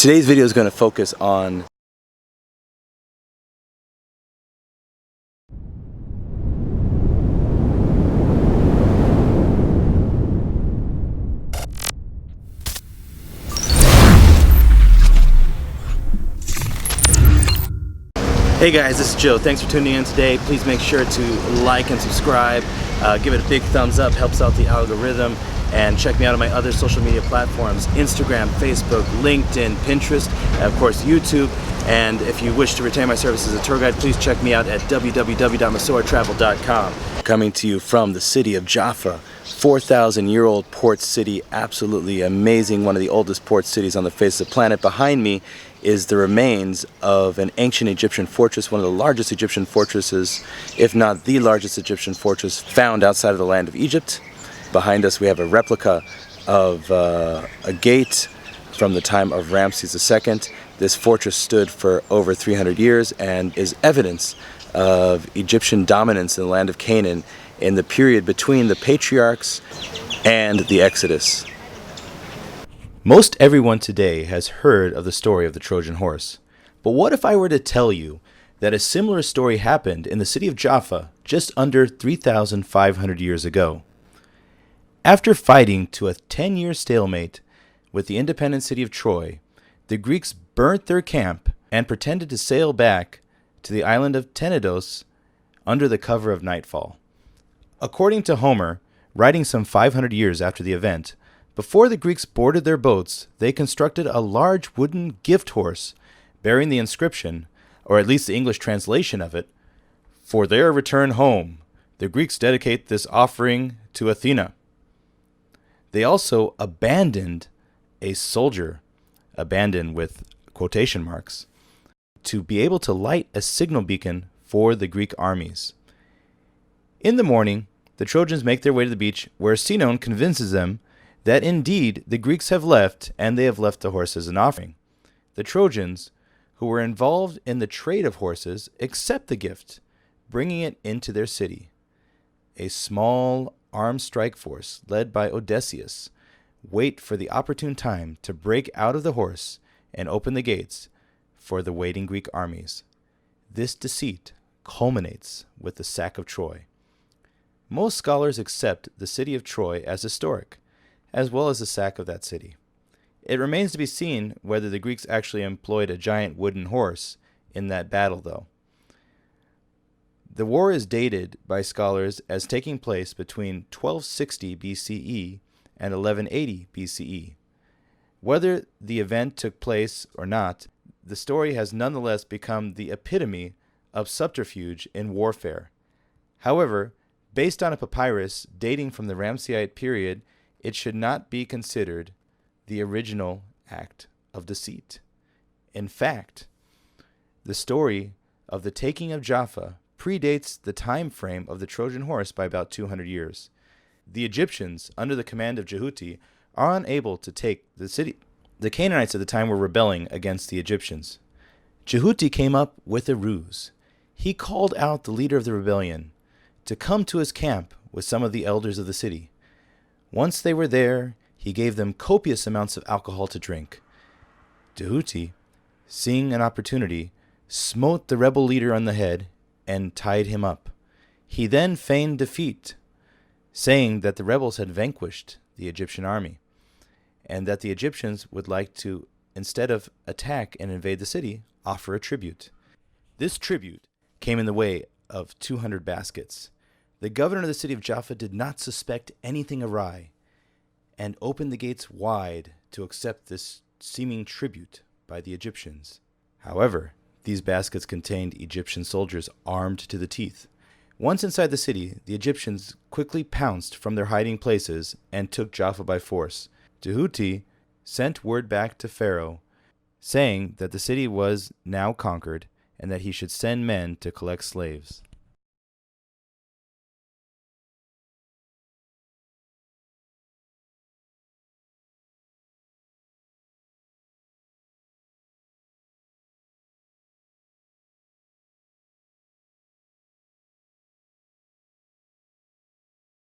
Today's video is going to focus on Hey guys, this is Joe. Thanks for tuning in today. Please make sure to like and subscribe. Give it a big thumbs up, helps out the algorithm. And check me out on my other social media platforms, Instagram, Facebook, LinkedIn, Pinterest, and of course YouTube. And if you wish to retain my services as a tour guide, please check me out at www.masoratravel.com. Coming to you from the city of Jaffa, 4,000-year-old port city, absolutely amazing, one of the oldest port cities on the face of the planet. Behind me is the remains of an ancient Egyptian fortress, one of the largest Egyptian fortresses, if not the largest Egyptian fortress found outside of the land of Egypt. Behind us we have a replica of a gate from the time of Ramses II. This fortress stood for over 300 years and is evidence of Egyptian dominance in the land of Canaan in the period between the patriarchs and the Exodus. Most everyone today has heard of the story of the Trojan Horse. But what if I were to tell you that a similar story happened in the city of Jaffa just under 3,500 years ago? After fighting to a 10-year stalemate with the independent city of Troy, the Greeks burnt their camp and pretended to sail back to the island of Tenedos under the cover of nightfall. According to Homer, writing some 500 years after the event, before the Greeks boarded their boats, they constructed a large wooden gift horse bearing the inscription, or at least the English translation of it, "For their return home, the Greeks dedicate this offering to Athena." They also abandoned a soldier, abandoned with quotation marks, to be able to light a signal beacon for the Greek armies. In the morning, the Trojans make their way to the beach, where Sinon convinces them that indeed the Greeks have left, and they have left the horse as an offering. The Trojans, who were involved in the trade of horses, accept the gift, bringing it into their city. A small armed strike force, led by Odysseus, wait for the opportune time to break out of the horse and open the gates for the waiting Greek armies. This deceit culminates with the sack of Troy. Most scholars accept the city of Troy as historic, as well as the sack of that city. It remains to be seen whether the Greeks actually employed a giant wooden horse in that battle, though. The war is dated by scholars as taking place between 1260 BCE and 1180 BCE. Whether the event took place or not, the story has nonetheless become the epitome of subterfuge in warfare. However, based on a papyrus dating from the Ramsesite period, it should not be considered the original act of deceit. In fact, the story of the taking of Jaffa predates the time frame of the Trojan Horse by about 200 years. The Egyptians, under the command of Djehuty, are unable to take the city. The Canaanites at the time were rebelling against the Egyptians. Djehuty came up with a ruse. He called out the leader of the rebellion to come to his camp with some of the elders of the city. Once they were there, he gave them copious amounts of alcohol to drink. Djehuty, seeing an opportunity, smote the rebel leader on the head and tied him up. He then feigned defeat, saying that the rebels had vanquished the Egyptian army, and that the Egyptians would like to, instead of attack and invade the city, offer a tribute. This tribute came in the way of 200 baskets. The governor of the city of Jaffa did not suspect anything awry, and opened the gates wide to accept this seeming tribute by the Egyptians. However, these baskets contained Egyptian soldiers armed to the teeth. Once inside the city, the Egyptians quickly pounced from their hiding places and took Jaffa by force. Djehuty sent word back to Pharaoh, saying that the city was now conquered and that he should send men to collect slaves.